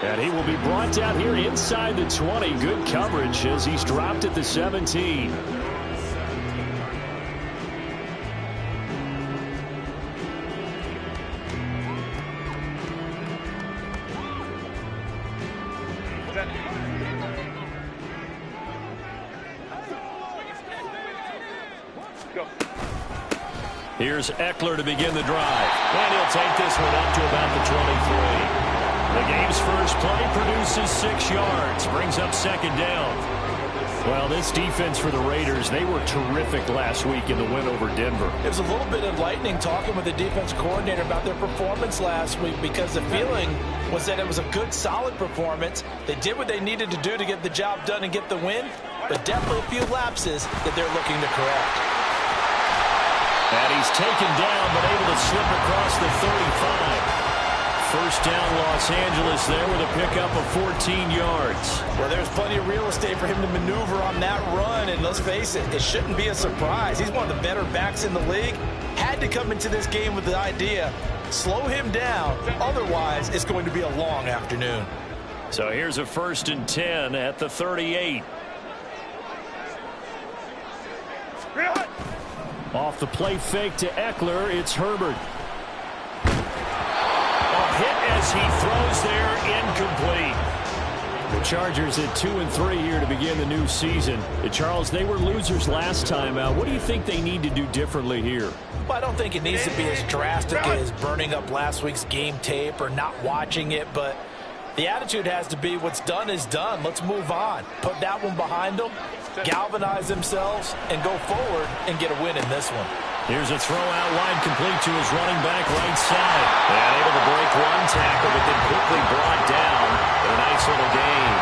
And he will be brought down here inside the 20. Good coverage as he's dropped at the 17. Here's Eckler to begin the drive. And he'll take this one up to about the 23. The game's first play produces 6 yards. Brings up second down. Well, this defense for the Raiders, they were terrific last week in the win over Denver. It was a little bit enlightening talking with the defense coordinator about their performance last week, because the feeling was that it was a good, solid performance. They did what they needed to do to get the job done and get the win, but definitely a few lapses that they're looking to correct. And he's taken down, but able to slip across the 35. First down, Los Angeles there with a pickup of 14 yards. Well, there's plenty of real estate for him to maneuver on that run, and let's face it, it shouldn't be a surprise. He's one of the better backs in the league. Had to come into this game with the idea, slow him down, otherwise it's going to be a long afternoon. So here's a 1st and 10 at the 38. Off the play fake to Eckler, it's Herbert. A hit as he throws there, incomplete. The Chargers at 2-3 here to begin the new season. Charles, they were losers last time out. What do you think they need to do differently here? Well, I don't think it needs to be as drastic as burning up last week's game tape or not watching it, but the attitude has to be what's done is done. Let's move on. Put that one behind them, galvanize themselves, and go forward and get a win in this one. Here's a throw out wide, complete to his running back right side. And able to break one tackle, but then quickly brought down in a nice little gain.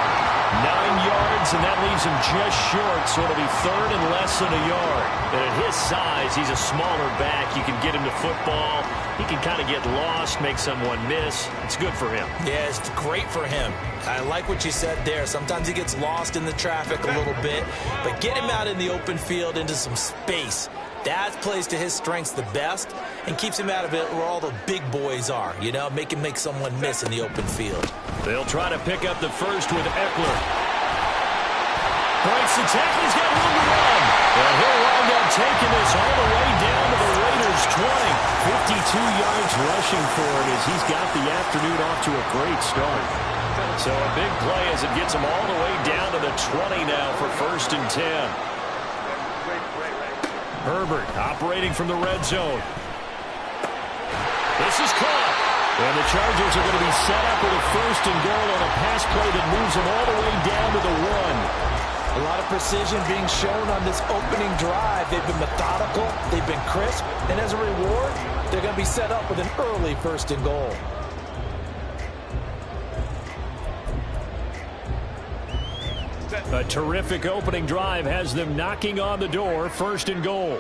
9 yards, and that leaves him just short, so it'll be 3rd and less than a yard. And at his size, he's a smaller back. You can get him to football. He can kind of get lost, make someone miss. It's good for him. Yeah, it's great for him. I like what you said there. Sometimes he gets lost in the traffic a little bit, but get him out in the open field into some space. That plays to his strengths the best and keeps him out of it where all the big boys are, you know, make someone miss in the open field. They'll try to pick up the first with Eckler. Breaks the tackle, he's got room to run. And he'll wind up taking this all the way down to the Raiders' 20. 52 yards rushing for him as he's got the afternoon off to a great start. So a big play as it gets him all the way down to the 20 now for 1st and 10. Herbert operating from the red zone. This is caught. And the Chargers are going to be set up with a 1st and goal on a pass play that moves them all the way down to the 1. A lot of precision being shown on this opening drive. They've been methodical, they've been crisp, and as a reward, they're going to be set up with an early 1st and goal. A terrific opening drive has them knocking on the door. 1st and goal.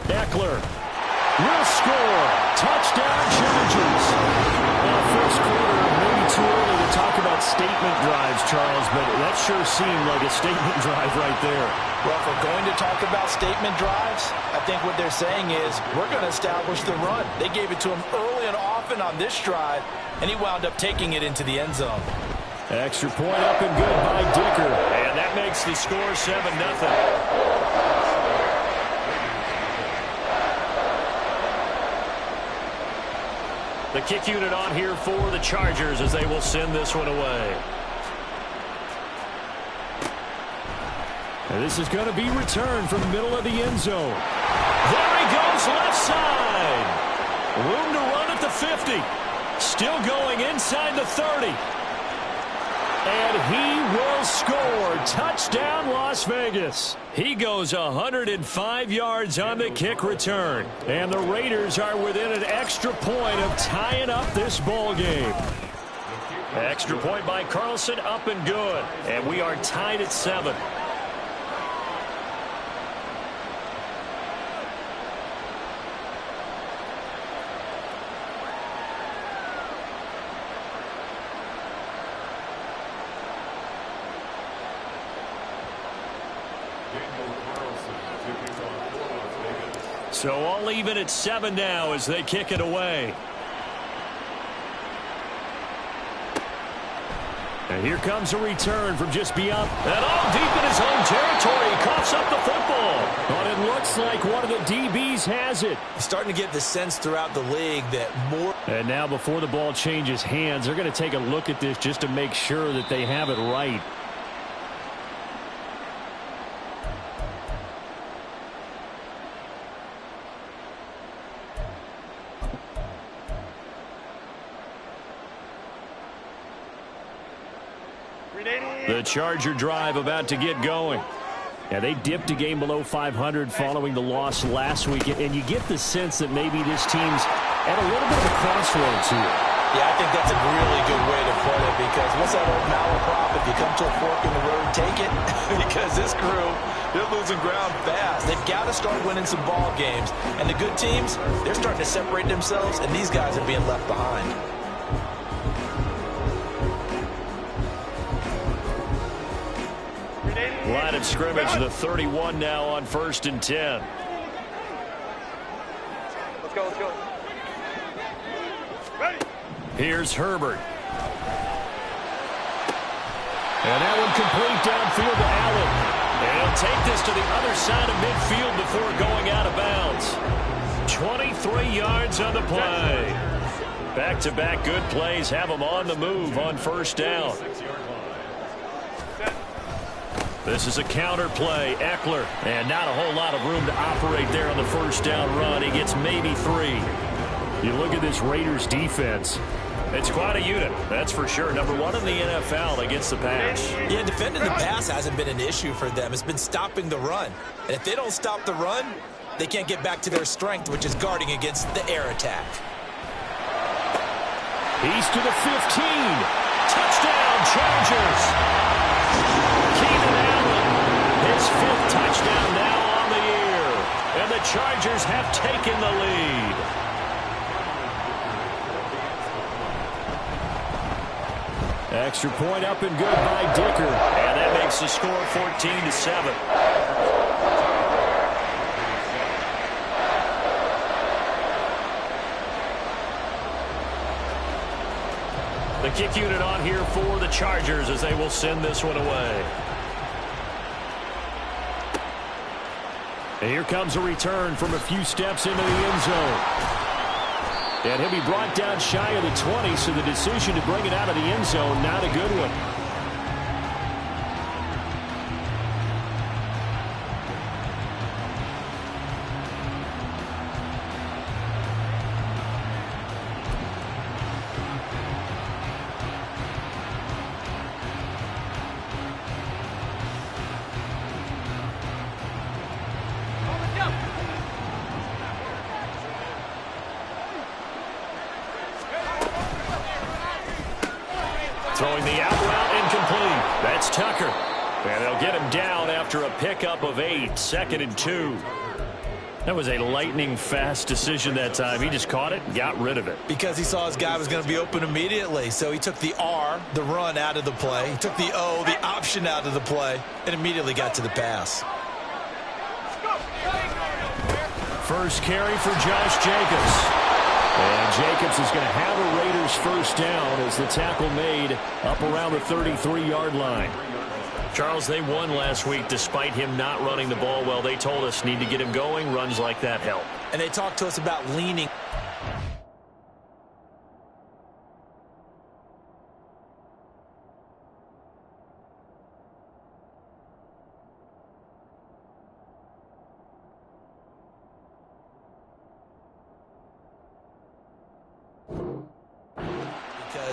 Eckler will score. Touchdown Chargers. Well, first quarter, maybe too early to talk about statement drives, Charles, but that sure seemed like a statement drive right there. Well, if we're going to talk about statement drives, I think what they're saying is we're going to establish the run. They gave it to him early and often on this drive, and he wound up taking it into the end zone. Extra point up and good by Dicker. And that makes the score 7-0. The kick unit on here for the Chargers as they will send this one away. And this is going to be returned from the middle of the end zone. There he goes, left side. Room to run at the 50. Still going inside the 30. And he will score. Touchdown, Las Vegas. He goes 105 yards on the kick return. And the Raiders are within an extra point of tying up this ball game. Extra point by Carlson, up and good. And we are tied at 7. So all even at 7 now as they kick it away. And here comes a return from just beyond. And all deep in his own territory. He coughs up the football. But it looks like one of the DBs has it. He's starting to get the sense throughout the league that more. And now before the ball changes hands, they're going to take a look at this just to make sure that they have it right. The Charger drive about to get going. Yeah, they dipped a game below 500 following the loss last week, and you get the sense that maybe this team's at a little bit of a crossroads here. Yeah, I think that's a really good way to put it, because what's that old malaprop? If you come to a fork in the road, take it. Because this crew, they're losing ground fast. They've got to start winning some ball games. And the good teams, they're starting to separate themselves, and these guys are being left behind. Line of scrimmage, the 31 now on 1st and 10. Let's go. Ready. Here's Herbert. And that one complete downfield to Allen. And he'll take this to the other side of midfield before going out of bounds. 23 yards on the play. Back-to-back good plays have them on the move on 1st down. This is a counter play. Eckler, and not a whole lot of room to operate there on the 1st down run. He gets maybe 3. You look at this Raiders defense. It's quite a unit, that's for sure. Number 1 in the NFL against the pass. Yeah, defending the pass hasn't been an issue for them. It's been stopping the run. And if they don't stop the run, they can't get back to their strength, which is guarding against the air attack. He's to the 15. Touchdown, Chargers. His 5th touchdown now on the year. And the Chargers have taken the lead. Extra point up and good by Dicker. And that makes the score 14-7. The kick unit on here for the Chargers as they will send this one away. And here comes a return from a few steps into the end zone. And he'll be brought down shy of the 20, so the decision to bring it out of the end zone, not a good one. Throwing the out route incomplete. That's Tucker. And they'll get him down after a pickup of 8. 2nd and 2. That was a lightning-fast decision that time. He just caught it and got rid of it. Because he saw his guy was going to be open immediately. So he took the R, the run, out of the play. He took the O, the option, out of the play, and immediately got to the pass. First carry for Josh Jacobs. And Jacobs is going to have a Raiders 1st down as the tackle made up around the 33-yard line. Charles, they won last week despite him not running the ball well. They told us need to get him going. Runs like that help. And they talked to us about leaning.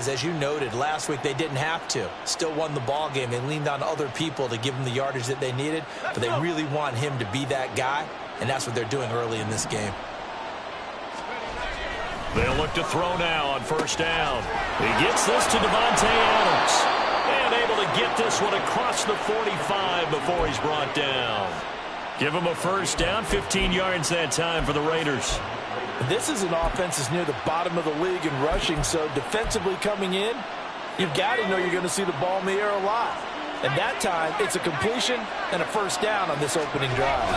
As you noted, last week they didn't have to. Still won the ball game. They leaned on other people to give them the yardage that they needed, but they really want him to be that guy, and that's what they're doing early in this game. They'll look to throw now on 1st down. He gets this to Devontae Adams. And able to get this one across the 45 before he's brought down. Give him a 1st down, 15 yards that time for the Raiders. This is an offense that's near the bottom of the league in rushing, so defensively coming in, you've got to know you're going to see the ball in the air a lot. And that time, it's a completion and a 1st down on this opening drive.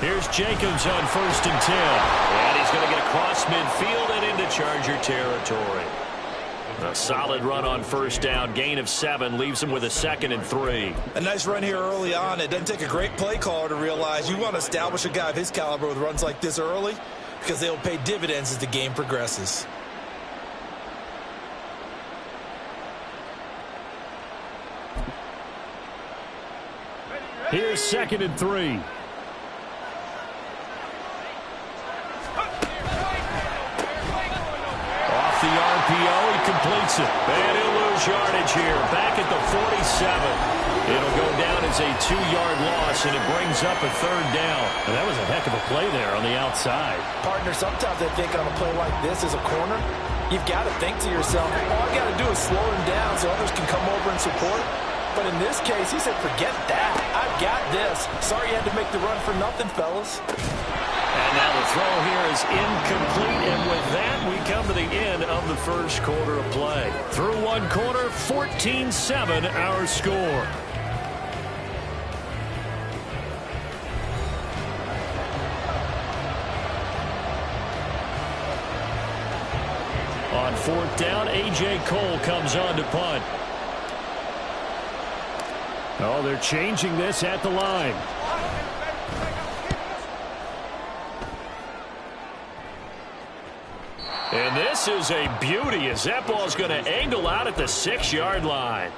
Here's Jacobs on 1st and 10. And he's going to get across midfield and into Charger territory. A solid run on first down. Gain of 7 leaves him with a 2nd and 3. A nice run here early on. It doesn't take a great play caller to realize you want to establish a guy of his caliber with runs like this early because they'll pay dividends as the game progresses. Here's 2nd and 3. Off the RPO, he completes it. And he'll lose yardage here. Back at the 47. It'll go down as a 2-yard loss, and it brings up a 3rd down. And that was a heck of a play there on the outside. Partner, sometimes I think on a play like this as a corner, you've got to think to yourself, all I got to do is slow him down so others can come over and support. But in this case, he said, forget that. I've got this. Sorry you had to make the run for nothing, fellas. And now the throw here is incomplete. And with that, we come to the end of the first quarter of play. Through one quarter, 14-7 our score. On 4th down, A.J. Cole comes on to punt. Oh, they're changing this at the line. And this is a beauty as that ball's going to angle out at the 6-yard line.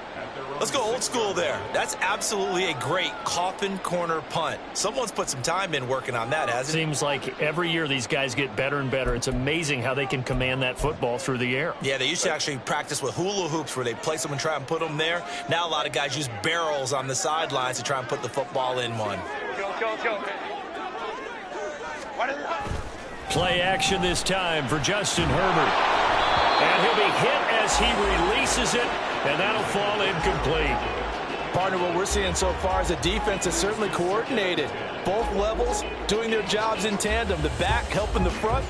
Let's go old school there. That's absolutely a great coffin corner punt. Someone's put some time in working on that, hasn't it? Seems like every year these guys get better and better. It's amazing how they can command that football through the air. Yeah, they used to actually practice with hula hoops where they place them and try and put them there. Now a lot of guys use barrels on the sidelines to try and put the football in one. Play action this time for Justin Herbert. And he'll be hit as he releases it, and that'll fall incomplete. Partner, what we're seeing so far is the defense is certainly coordinated. Both levels doing their jobs in tandem. The back helping the front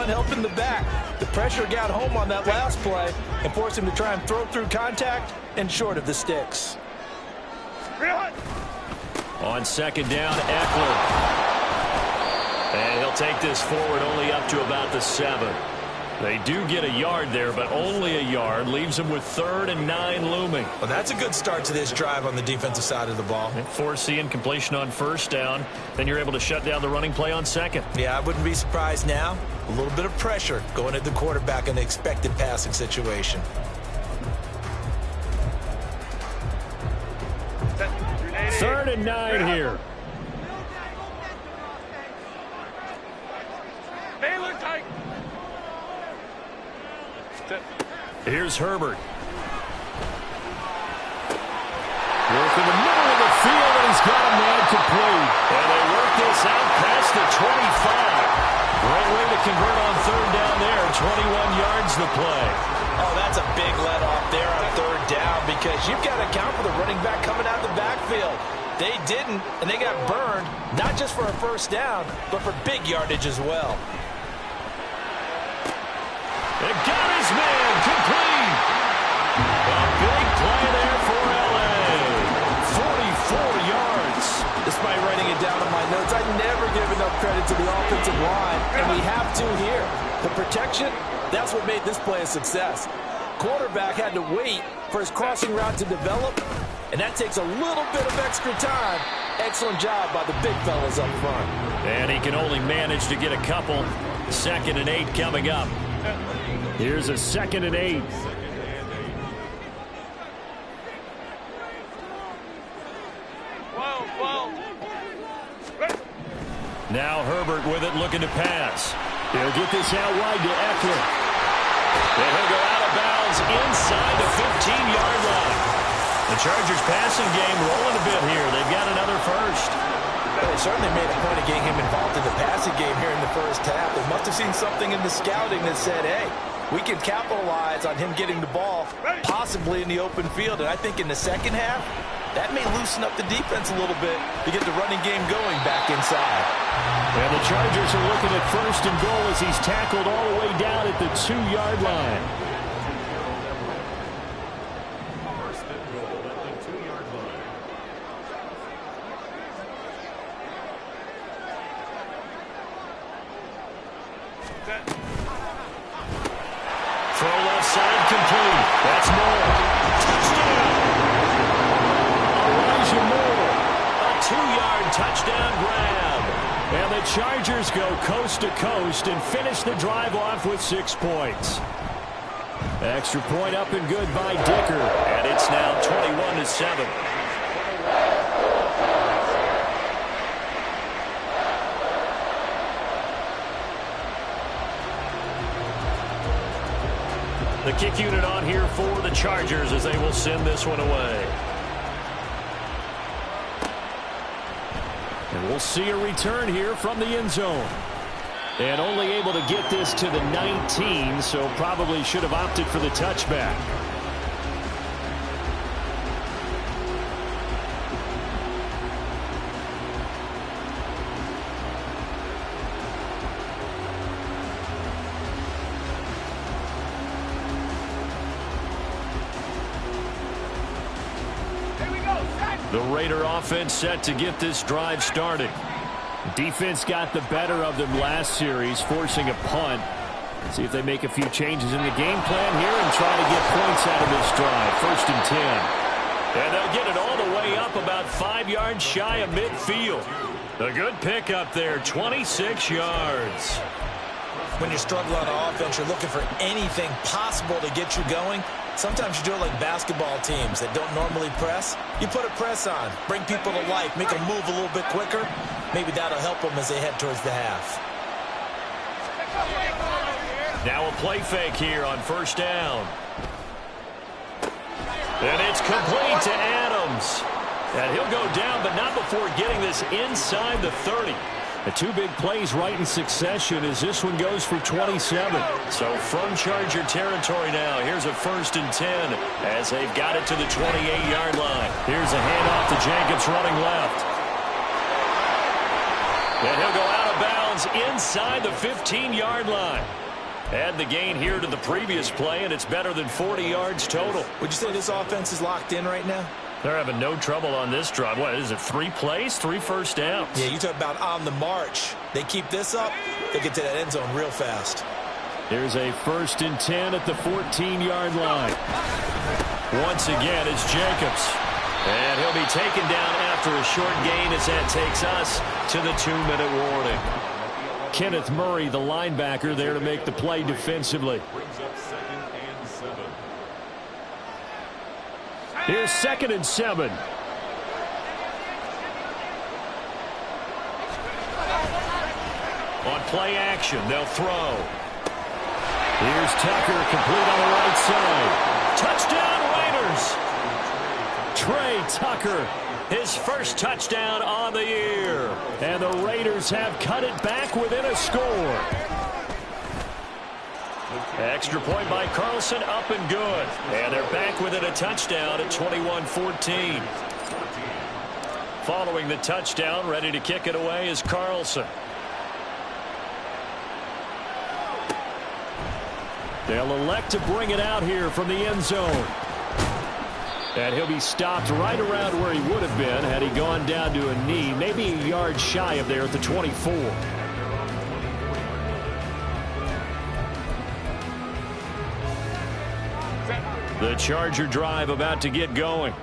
helping the back. The pressure got home on that last play and forced him to try and throw through contact and short of the sticks. On 2nd down, Eckler. And he'll take this forward only up to about the 7. They do get a yard there, but only a yard. Leaves them with 3rd and 9 looming. Well, that's a good start to this drive on the defensive side of the ball. Force the incompletion on 1st down. Then you're able to shut down the running play on 2nd. Yeah, I wouldn't be surprised now. A little bit of pressure going at the quarterback in the expected passing situation. Third and 9 here. Here's Herbert. Work in the middle of the field, and he's got a man complete. And they work this out past the 25. Great way to convert on 3rd down there. 21 yards the play. Oh, that's a big let off there on 3rd down because you've got to account for the running back coming out of the backfield. They didn't, and they got burned, not just for a 1st down, but for big yardage as well. And got his man complete. A big play there for L.A. 44 yards. Despite writing it down in my notes, I never give enough credit to the offensive line, and we have to here. The protection, that's what made this play a success. Quarterback had to wait for his crossing route to develop, and that takes a little bit of extra time. Excellent job by the big fellas up front. And he can only manage to get a couple. 2nd and 8 coming up. Here's a 2nd and 8. Now Herbert with it, looking to pass. He'll get this out wide to Eckler. And he'll go out of bounds inside the 15-yard line. The Chargers passing game rolling a bit here. They've got another first. They certainly made a point of getting him involved in the passing game here in the first half. They must have seen something in the scouting that said, hey, we can capitalize on him getting the ball possibly in the open field. And I think in the second half, that may loosen up the defense a little bit to get the running game going back inside. And the Chargers are looking at 1st and goal as he's tackled all the way down at the 2-yard line. Throw left side complete. Chargers go coast to coast and finish the drive off with 6 points. Extra point up and good by Dicker, and it's now 21-7. The kick unit on here for the Chargers as they will send this one away. And we'll see a return here from the end zone. And only able to get this to the 19, so probably should have opted for the touchback. The Raider offense set to get this drive started. Defense got the better of them last series, forcing a punt. See if they make a few changes in the game plan here and try to get points out of this drive. 1st and 10. And they'll get it all the way up about 5 yards shy of midfield. A good pickup there, 26 yards. When you're struggling on offense, you're looking for anything possible to get you going. Sometimes you do it like basketball teams that don't normally press. You put a press on, bring people to life, make them move a little bit quicker. Maybe that'll help them as they head towards the half. Now a play fake here on 1st down. And it's complete to Adams. And he'll go down, but not before getting this inside the 30. The 2 big plays right in succession as this one goes for 27. So from Charger territory now, here's a 1st and 10 as they've got it to the 28-yard line. Here's a handoff to Jacobs running left. And he'll go out of bounds inside the 15-yard line. Add the gain here to the previous play, and it's better than 40 yards total. Would you say this offense is locked in right now? They're having no trouble on this drive. What is it, 3 plays, 3 first downs? Yeah, you talk about on the march. They keep this up, they'll get to that end zone real fast. Here's a 1st and 10 at the 14-yard line. Once again, it's Jacobs. And he'll be taken down after a short gain as that takes us to the 2-minute warning. Kenneth Murray, the linebacker, there to make the play defensively. Here's 2nd and 7. On play action, they'll throw. Here's Tucker, complete on the right side. Touchdown, Raiders! Trey Tucker, his first touchdown on the year. And the Raiders have cut it back within a score. Extra point by Carlson, up and good. And they're back within a touchdown at 21-14. Following the touchdown, ready to kick it away is Carlson. They'll elect to bring it out here from the end zone. And he'll be stopped right around where he would have been had he gone down to a knee, maybe a yard shy of there at the 24. The Charger drive about to get going.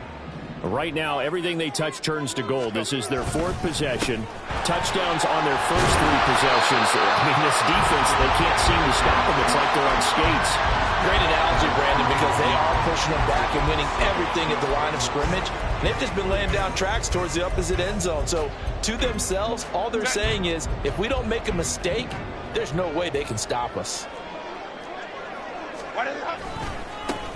Right now, everything they touch turns to gold. This is their 4th possession. Touchdowns on their first 3 possessions. I mean, this defense, they can't seem to stop them. It's like they're on skates. Great analogy, Brandon, because they are pushing them back and winning everything at the line of scrimmage. And they've just been laying down tracks towards the opposite end zone. So, to themselves, all they're saying is, if we don't make a mistake, there's no way they can stop us.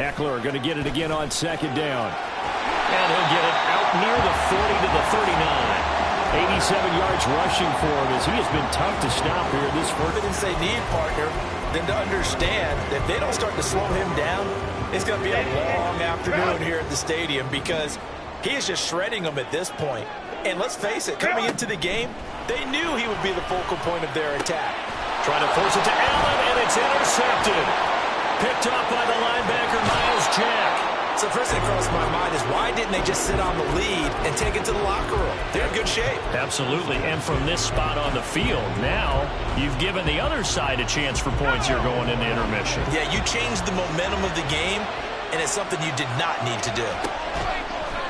Eckler going to get it again on 2nd down. And he'll get it out near the 40 to the 39. 87 yards rushing for him as he has been tough to stop here this first. Confidence they need, partner, than to understand that if they don't start to slow him down, it's going to be a long afternoon here at the stadium because he is just shredding them at this point. And let's face it, coming into the game, they knew he would be the focal point of their attack. Trying to force it to Allen, and it's intercepted. Picked up by the linebacker, Miles Jack. So first thing crossed my mind is why didn't they just sit on the lead and take it to the locker room? They're in good shape. Absolutely, and from this spot on the field, now you've given the other side a chance for points here going into intermission. Yeah, you changed the momentum of the game, and it's something you did not need to do.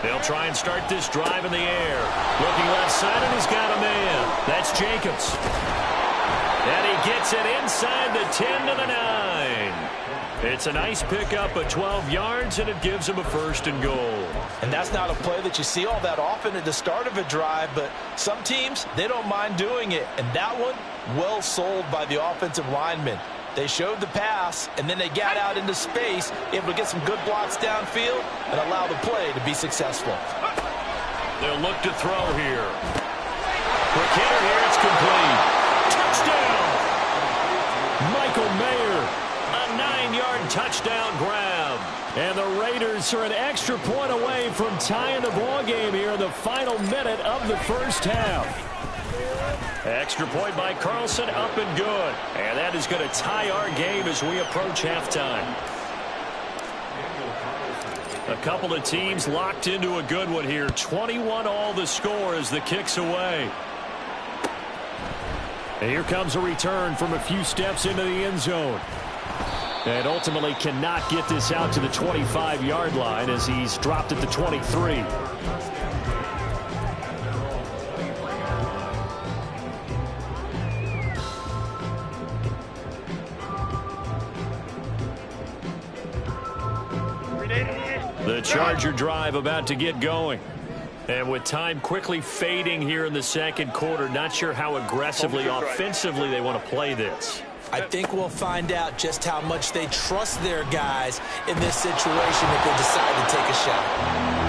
They'll try and start this drive in the air. Looking left side, and he's got a man. That's Jacobs. And he gets it inside the 10 to the 9. It's a nice pickup of 12 yards, and it gives him a 1st and goal. And that's not a play that you see all that often at the start of a drive, but some teams, they don't mind doing it. And that one, well sold by the offensive lineman. They showed the pass, and then they got out into space, able to get some good blocks downfield and allow the play to be successful. They'll look to throw here. Quick hitter here, it's complete. Touchdown! Michael Mayer, a 9-yard touchdown grab. And the Raiders are an extra point away from tying the ball game here in the final minute of the first half. Extra point by Carlson, up and good. And that is going to tie our game as we approach halftime. A couple of teams locked into a good one here. 21 all the score as the kick's away. And here comes a return from a few steps into the end zone. And ultimately cannot get this out to the 25-yard line as he's dropped at the 23. The Charger drive about to get going. And with time quickly fading here in the second quarter, not sure how aggressively, offensively they want to play this. I think we'll find out just how much they trust their guys in this situation if they decide to take a shot.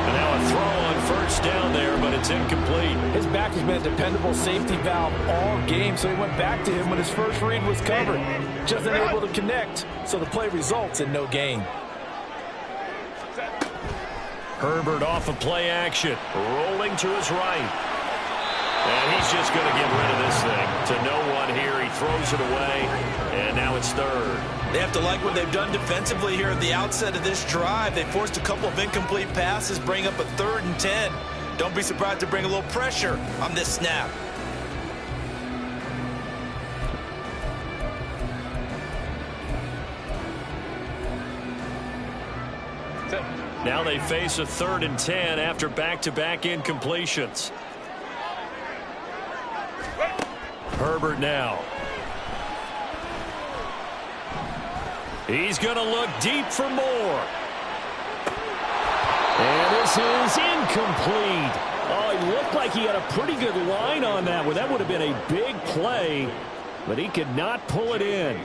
And now a throw on 1st down there, but it's incomplete. His back has been a dependable safety valve all game, so he went back to him when his first read was covered. Just unable to connect, so the play results in no gain. Herbert off of play action, rolling to his right. And he's just going to get rid of this thing. To no one here, he throws it away, and now it's 3rd. They have to like what they've done defensively here at the outset of this drive. They forced a couple of incomplete passes, bring up a 3rd and 10. Don't be surprised to bring a little pressure on this snap. Now they face a 3rd and 10 after back-to-back incompletions. Herbert now. He's going to look deep for more. And this is incomplete. Oh, he looked like he had a pretty good line on that one. That would have been a big play, but he could not pull it in.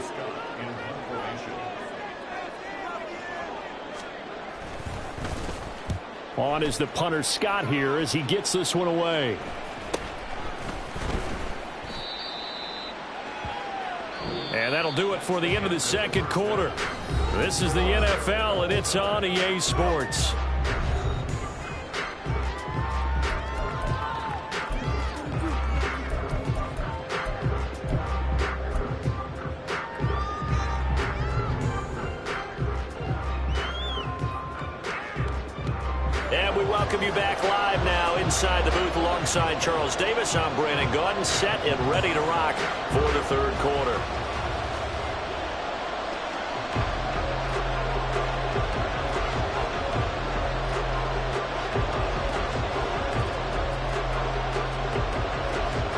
On is the punter Scott here as he gets this one away. And that'll do it for the end of the second quarter. This is the NFL, and it's on EA Sports. And we welcome you back live now inside the booth alongside Charles Davis. I'm Brandon Gaudin, set and ready to rock for the 3rd quarter.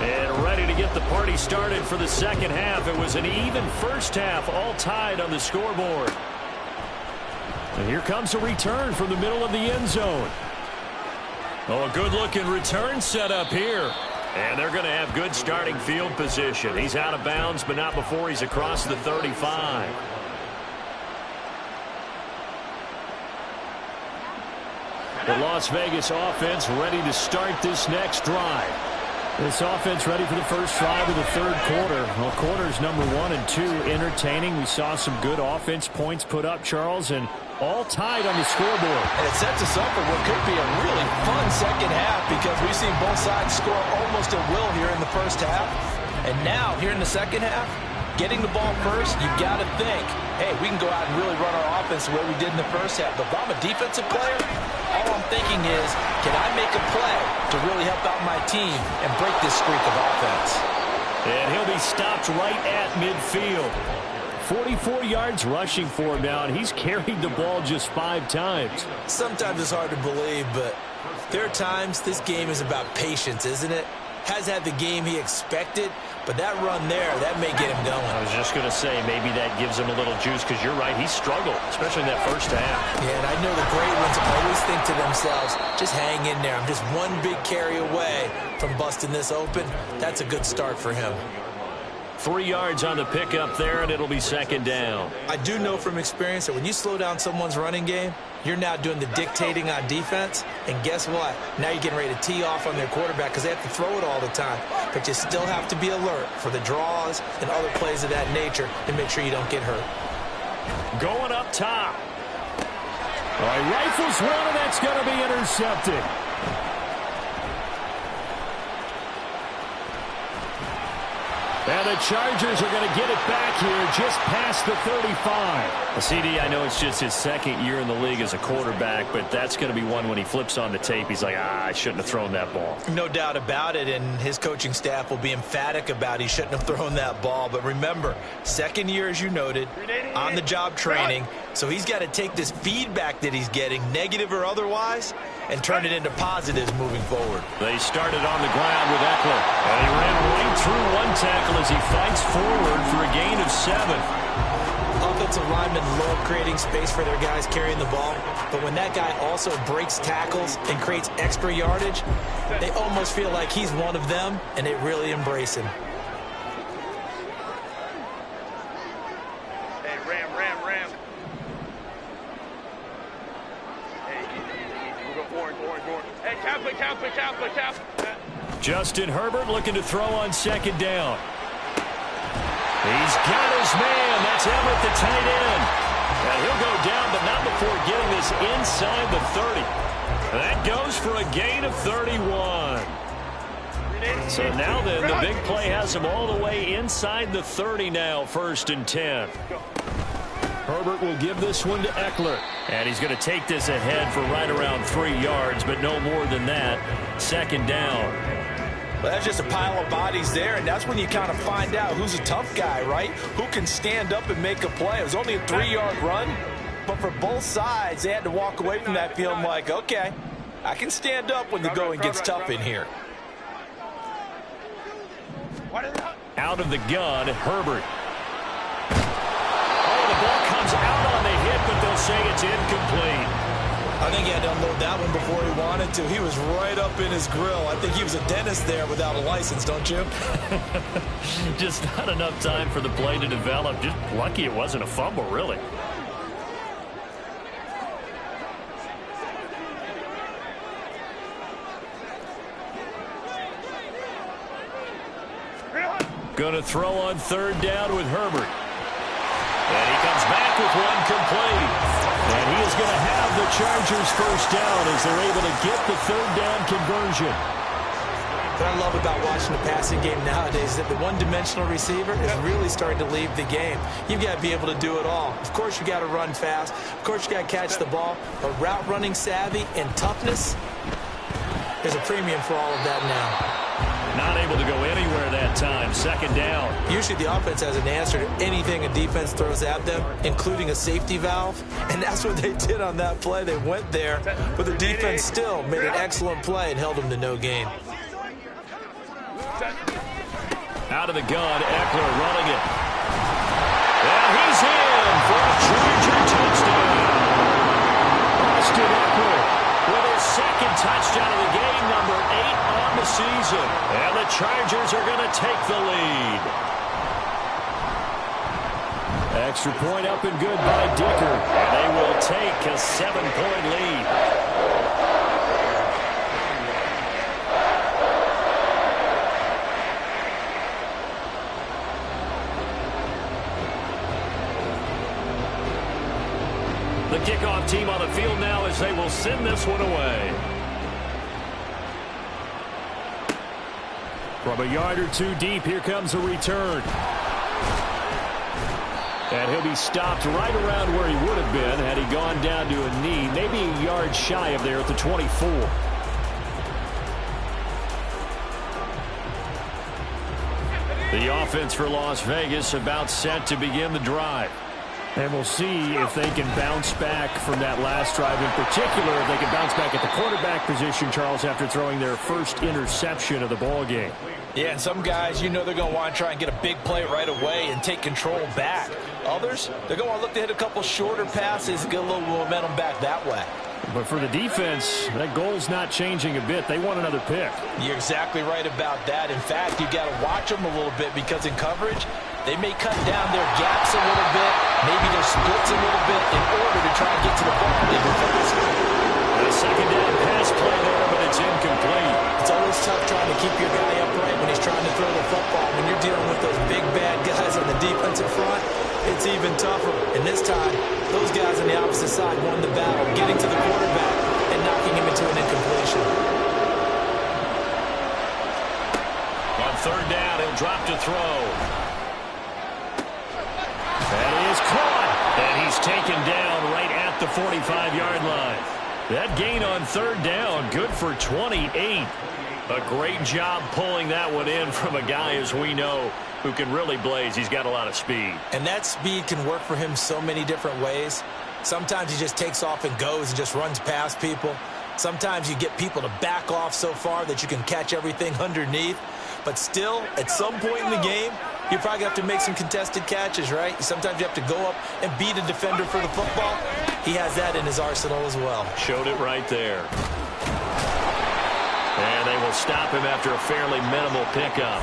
And ready to get the party started for the second half. It was an even first half, all tied on the scoreboard. And here comes a return from the middle of the end zone. Oh, a good-looking return set up here. And they're going to have good starting field position. He's out of bounds, but not before he's across the 35. The Las Vegas offense ready to start this next drive. This offense ready for the first drive of the 3rd quarter. Well, quarters number 1 and 2 entertaining. We saw some good offense points put up, Charles, and all tied on the scoreboard. And it sets us up for what could be a really fun second half because we've seen both sides score almost at will here in the first half. And now, here in the second half, getting the ball first, you've got to think, hey, we can go out and really run our offense the way we did in the first half. But if I'm a defensive player, all I'm thinking is, can I make a play to really help out my team and break this streak of offense? And he'll be stopped right at midfield. 44 yards rushing for him now, and he's carried the ball just 5 times. Sometimes it's hard to believe, but there are times this game is about patience, isn't it? Has had the game he expected, but that run there, that may get him going. I was just going to say, maybe that gives him a little juice, because you're right, he struggled, especially in that first half. Yeah, and I know the great ones always think to themselves, just hang in there. I'm just one big carry away from busting this open. That's a good start for him. 3 yards on the pickup there, and it'll be second down. I do know from experience that when you slow down someone's running game, you're now doing the dictating on defense. And guess what? Now you're getting ready to tee off on their quarterback because they have to throw it all the time. But you still have to be alert for the draws and other plays of that nature to make sure you don't get hurt. Going up top. All right, rifles one, and that's going to be intercepted. And the Chargers are going to get it back here just past the 35. CD, I know it's just his second year in the league as a quarterback, but that's going to be one when he flips on the tape, he's like, I shouldn't have thrown that ball. No doubt about it, and his coaching staff will be emphatic about he shouldn't have thrown that ball. But remember, second year, as you noted, on-the-job training, so he's got to take this feedback that he's getting, negative or otherwise, and turn it into positives moving forward. They started on the ground with Eckler, and he ran right through one tackle as he fights forward for a gain of 7. Offensive linemen love creating space for their guys carrying the ball, but when that guy also breaks tackles and creates extra yardage, they almost feel like he's one of them, and they really embrace him. Hey, Ram. Hey, easy. We're going orange. Hey, cap. Justin Herbert looking to throw on second down. He's got his man. That's Everett, the tight end. And he'll go down, but not before getting this inside the 30. That goes for a gain of 31. So now then, the big play has him all the way inside the 30 now, 1st and 10. Herbert will give this one to Eckler. And he's going to take this ahead for right around 3 yards, but no more than that. 2nd down. Well, that's just a pile of bodies there, and that's when you kind of find out who's a tough guy, right? Who can stand up and make a play. It was only a 3-yard run, but for both sides, they had to walk away from that feeling like, okay, I can stand up when the going gets tough in here. Out of the gun, Herbert. Oh, the ball comes out on the hit, but they'll say it's incomplete. I think he had to unload that one before he wanted to. He was right up in his grill. I think he was a dentist there without a license, don't you? Just not enough time for the play to develop. Just lucky it wasn't a fumble, really. Going to throw on 3rd down with Herbert. And he comes back with one complete. And he is going to have the Chargers 1st down as they're able to get the 3rd down conversion. What I love about watching the passing game nowadays is that the one-dimensional receiver is really starting to leave the game. You've got to be able to do it all. Of course, you got to run fast. Of course, you got to catch the ball. But route running savvy and toughness, there's a premium for all of that now. Not able to go anywhere that time. 2nd down. Usually the offense has an answer to anything a defense throws at them, including a safety valve. And that's what they did on that play. They went there, but the defense still made an excellent play and held them to no gain. Out of the gun, Eckler running it. And he's in for a Charger touchdown. Austin Eckler with his 2nd touchdown of the game, number 8 on the season. And the Chargers are going to take the lead. Extra point up and good by Dicker. And they will take a 7-point lead. The kickoff team on the field now as they will send this one away. From a yard or 2 deep, here comes a return. And he'll be stopped right around where he would have been had he gone down to a knee, maybe a yard shy of there at the 24. The offense for Las Vegas about set to begin the drive. And we'll see if they can bounce back from that last drive. In particular, if they can bounce back at the quarterback position, Charles, after throwing their first interception of the ball game. Yeah, and some guys, you know they're going to want to try and get a big play right away and take control back. Others, they're going to want to look to hit a couple shorter passes, get a little momentum back that way. But for the defense, that goal's not changing a bit. They want another pick. You're exactly right about that. In fact, you got to watch them a little bit because in coverage, they may cut down their gaps a little bit, maybe their splits a little bit in order to try and get to the ball even faster. A second down pass play there, but it's incomplete. It's always tough trying to keep your guy upright when he's trying to throw the football. When you're dealing with those big, bad guys on the defensive front, it's even tougher. And this time, those guys on the opposite side won the battle, getting to the quarterback and knocking him into an incompletion. On third down, he'll drop to throw. That is caught. And he's taken down right at the 45-yard line. That gain on third down, good for 28. A great job pulling that one in from a guy, as we know, who can really blaze. He's got a lot of speed. And that speed can work for him so many different ways. Sometimes he just takes off and goes and just runs past people. Sometimes you get people to back off so far that you can catch everything underneath. But still, at some point in the game, you probably have to make some contested catches, right? Sometimes you have to go up and beat a defender for the football. He has that in his arsenal as well. Showed it right there. And they will stop him after a fairly minimal pickup.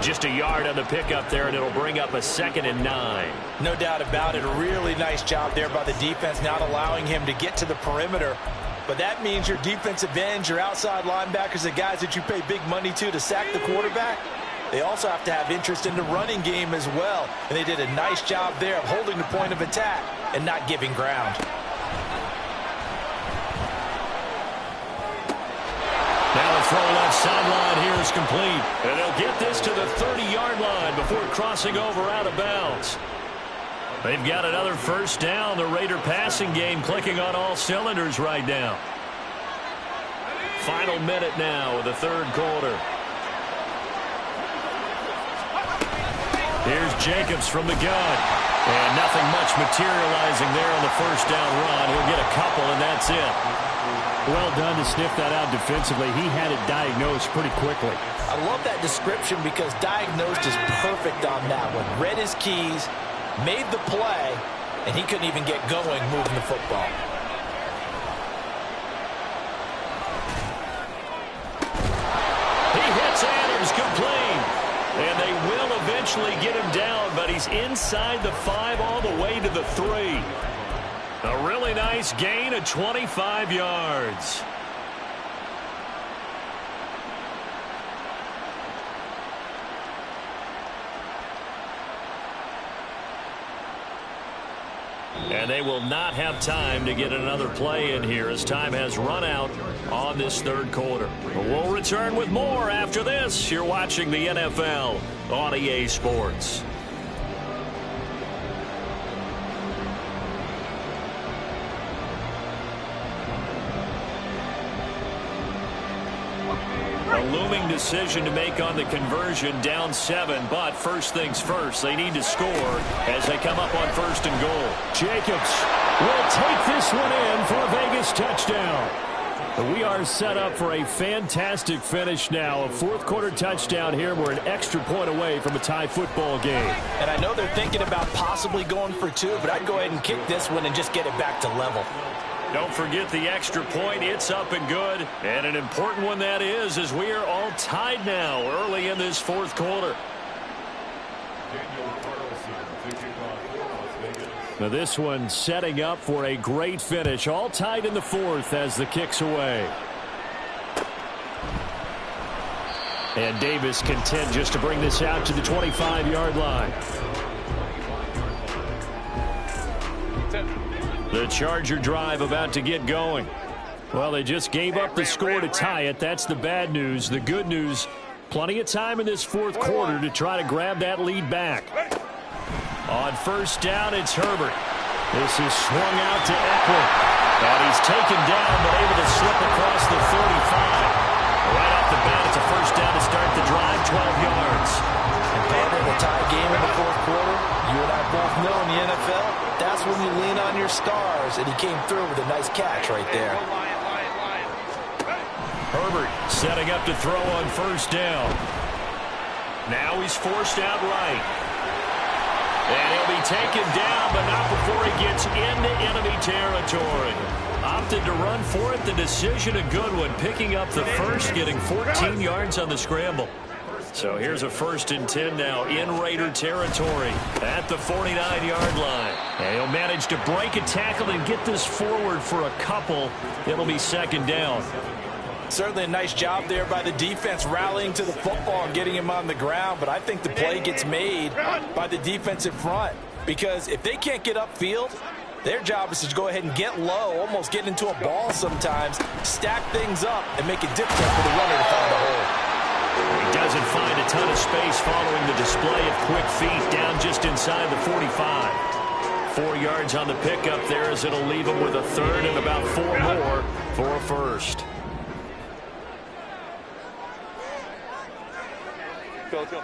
Just a yard on the pickup there, and it'll bring up a 2nd and 9. No doubt about it. A really nice job there by the defense, not allowing him to get to the perimeter. But that means your defensive ends, your outside linebackers, the guys that you pay big money to sack the quarterback, they also have to have interest in the running game as well. And they did a nice job there of holding the point of attack and not giving ground. Now the throw left sideline here is complete. And they'll get this to the 30-yard line before crossing over out of bounds. They've got another first down. The Raider passing game clicking on all cylinders right now. Final minute now of the third quarter. Here's Jacobs from the gun. And nothing much materializing there on the first down run. He'll get a couple, and that's it. Well done to sniff that out defensively. He had it diagnosed pretty quickly. I love that description because diagnosed is perfect on that one. Read his keys, made the play, and he couldn't even get going moving the football. He hits Adams complete. And they will eventually get him down, but he's inside the 5 all the way to the 3. A really nice gain of 25 yards. And they will not have time to get another play in here as time has run out on this third quarter. We'll return with more after this. You're watching the NFL on EA Sports. A looming decision to make on the conversion, down 7, but first things first, they need to score as they come up on 1st and goal. Jacobs will take this one in for a Vegas touchdown. We are set up for a fantastic finish now. A fourth quarter touchdown here. We're an extra point away from a tie football game. And I know they're thinking about possibly going for 2, but I'd go ahead and kick this one and just get it back to level. Don't forget the extra point. It's up and good. And an important one that is, as we are all tied now early in this fourth quarter. Now this one setting up for a great finish. All tied in the fourth as the kick's away. And Davis content just to bring this out to the 25-yard line. The Charger drive about to get going. Well, they just gave up the score to tie it. That's the bad news. The good news, plenty of time in this fourth quarter to try to grab that lead back. On first down, it's Herbert. This is swung out to Eckler. And he's taken down, but able to slip across the 35. Right off the bat, it's a first down to start the drive, 12 yards. when you lean on your stars, and he came through with a nice catch right there. Herbert setting up to throw on first down. Now he's forced out right. And he'll be taken down, but not before he gets into enemy territory. Opted to run for it. The decision a good one. Picking up the first, getting 14 yards on the scramble. So here's a 1st and 10 now in Raider territory at the 49-yard line. And he'll manage to break a tackle and get this forward for a couple. It'll be 2nd down. Certainly a nice job there by the defense rallying to the football and getting him on the ground. But I think the play gets made by the defensive front. Because if they can't get upfield, their job is to go ahead and get low, almost get into a ball sometimes, stack things up, and make it difficult for the runner to find a hole. He doesn't find a ton of space following the display of quick feet down just inside the 45. 4 yards on the pickup there as it'll leave him with a 3rd and about 4 more for a 1st. Let's go.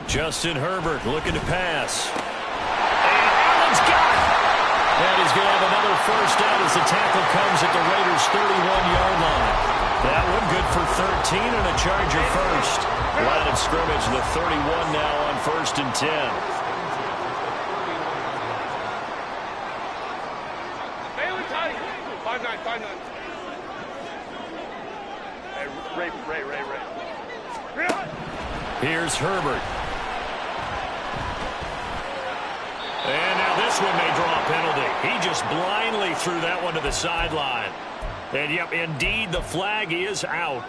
Justin Herbert looking to pass. And Allen's got it. And he's going to have another 1st down as the tackle comes at the Raiders' 31-yard line. That one good for 13 and a Charger first. Line of scrimmage, the 31 now on 1st and 10. Baylor Tiger. 5'9", 5'9". Hey, Ray. Here's Herbert. And now this one may draw a penalty. He just blindly threw that one to the sideline. And, yep, indeed, the flag is out.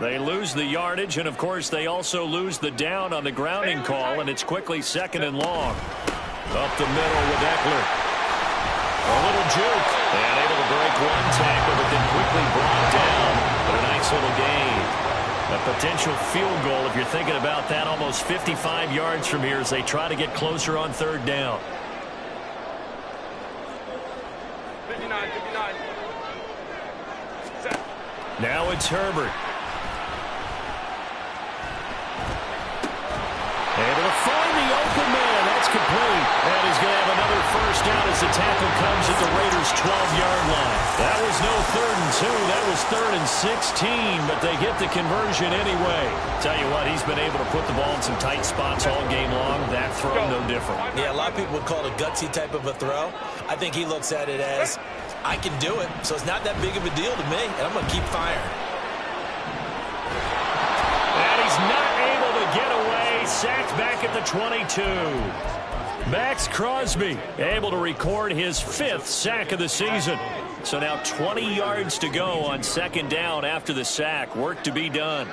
They lose the yardage, and, of course, they also lose the down on the grounding call, and it's quickly 2nd and long. Up the middle with Eckler. A little juke. And able to break one tackle, but then quickly brought down. But a nice little gain. A potential field goal, if you're thinking about that, almost 55 yards from here as they try to get closer on 3rd down. 59. Now it's Herbert. Able to find the open man. That's complete. And he's going to have another 1st down as the tackle comes at the Raiders' 12-yard line. That was no 3rd and 2. That was 3rd and 16, but they get the conversion anyway. Tell you what, he's been able to put the ball in some tight spots all game long. That throw, no different. Yeah, a lot of people would call it a gutsy type of a throw. I think he looks at it as, I can do it, so it's not that big of a deal to me, and I'm going to keep firing. And he's not able to get away. Sacked back at the 22. Max Crosby able to record his 5th sack of the season. So now 20 yards to go on 2nd down after the sack. Work to be done.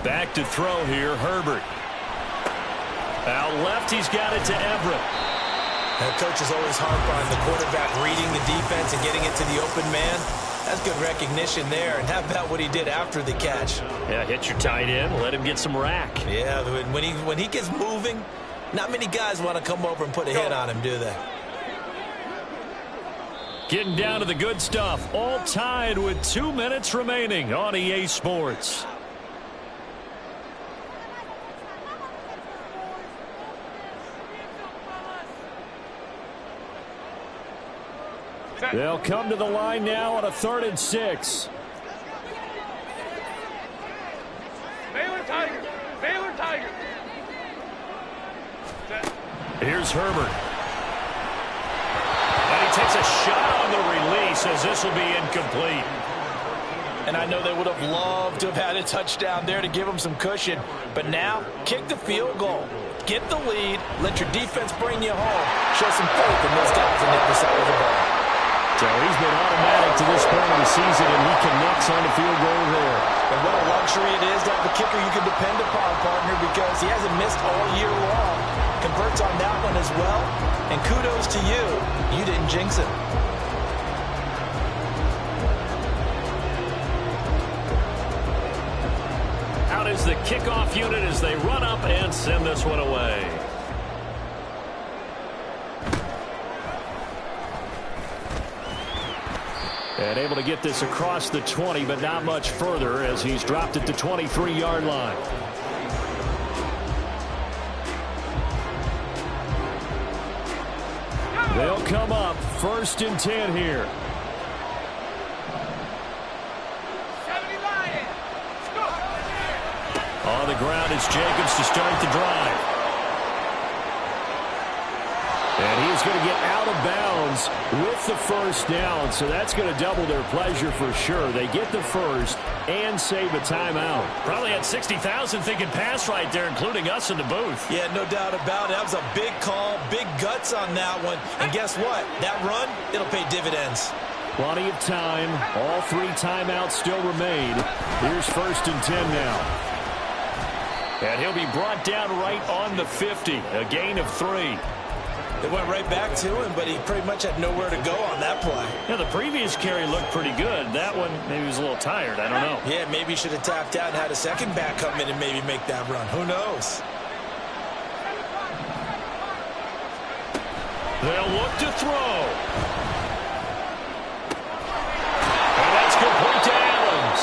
Back to throw here, Herbert. Out left, he's got it to Everett. And coach is always harp on the quarterback reading the defense and getting it to the open man. That's good recognition there. And how about what he did after the catch? Yeah, hit your tight end, let him get some rack. Yeah, when he gets moving, not many guys want to come over and put a hit on him, do they? Getting down to the good stuff. All tied with 2 minutes remaining on EA Sports. They'll come to the line now on a 3rd and 6. Baylor Tiger. Here's Herbert. And he takes a shot on the release as this will be incomplete. And I know they would have loved to have had a touchdown there to give them some cushion. But now, kick the field goal. Get the lead. Let your defense bring you home. Show some faith in those guys on the other side of the ball. So he's been automatic to this point of the season, and he connects on the field goal there. And what a luxury it is to have a kicker you can depend upon, partner, because he hasn't missed all year long. Converts on that one as well. And kudos to you. You didn't jinx it. Out is the kickoff unit as they run up and send this one away. And able to get this across the 20, but not much further as he's dropped it to 23-yard line. They'll come up 1st and 10 here. On the ground, it's Jacobs to start the drive. And he's going to get out of bounds with the first down, so that's going to double their pleasure for sure. They get the first and save a timeout. Probably had 60,000 thinking pass right there, including us in the booth. Yeah, no doubt about it. That was a big call, big guts on that one. And guess what? That run, it'll pay dividends. Plenty of time. All 3 timeouts still remain. Here's 1st and 10 now. And he'll be brought down right on the 50. A gain of 3. It went right back to him, but he pretty much had nowhere to go on that play. Yeah, the previous carry looked pretty good. That one, maybe he was a little tired. I don't know. Yeah, maybe he should have tapped out and had a second back come in and maybe make that run. Who knows? They'll look to throw. And that's complete to Adams.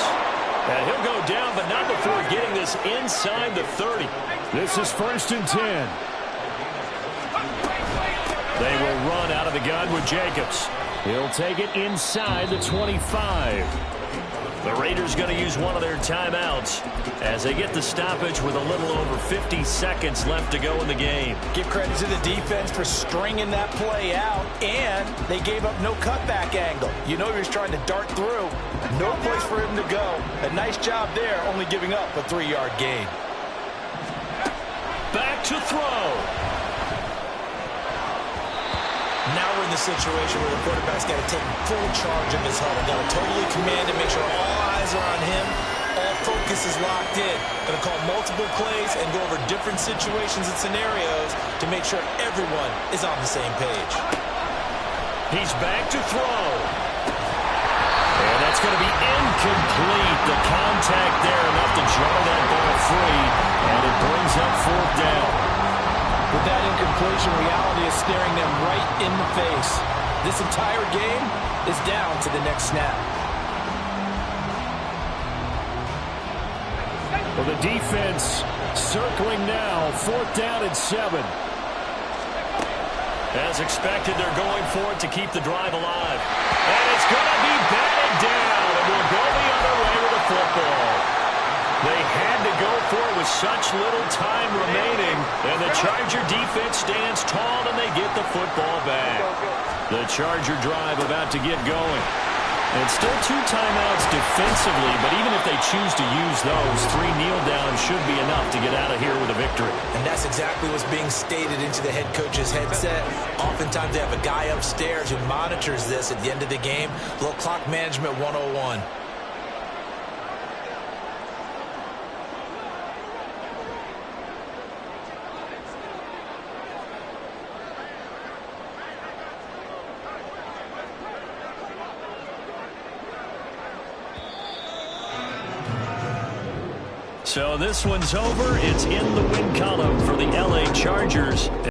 And he'll go down, but not before getting this inside the 30. This is 1st and 10. They will run out of the gun with Jacobs. He'll take it inside the 25. The Raiders going to use one of their timeouts as they get the stoppage with a little over 50 seconds left to go in the game. Give credit to the defense for stringing that play out, and they gave up no cutback angle. You know he was trying to dart through. No place for him to go. A nice job there, only giving up a 3-yard gain. Back to throw. Now we're in the situation where the quarterback's got to take full charge of his huddle. Got to totally command it, make sure all eyes are on him. All focus is locked in. Going to call multiple plays and go over different situations and scenarios to make sure everyone is on the same page. He's back to throw. And that's going to be incomplete. The contact there enough to jar that ball free. And it brings up 4th down. With that incompletion, reality is staring them right in the face. This entire game is down to the next snap. Well, the defense circling now. 4th down and 7. As expected, they're going for it to keep the drive alive. And it's going to be batted down. And we'll go the other way with the football. They had to go for it with such little time remaining. And the Charger defense stands tall and they get the football back. The Charger drive about to get going. And still 2 timeouts defensively, but even if they choose to use those, 3 kneel downs should be enough to get out of here with a victory. And that's exactly what's being stated into the head coach's headset. Oftentimes they have a guy upstairs who monitors this at the end of the game. A little clock management 101. So this one's over. It's in the win column for the LA Chargers.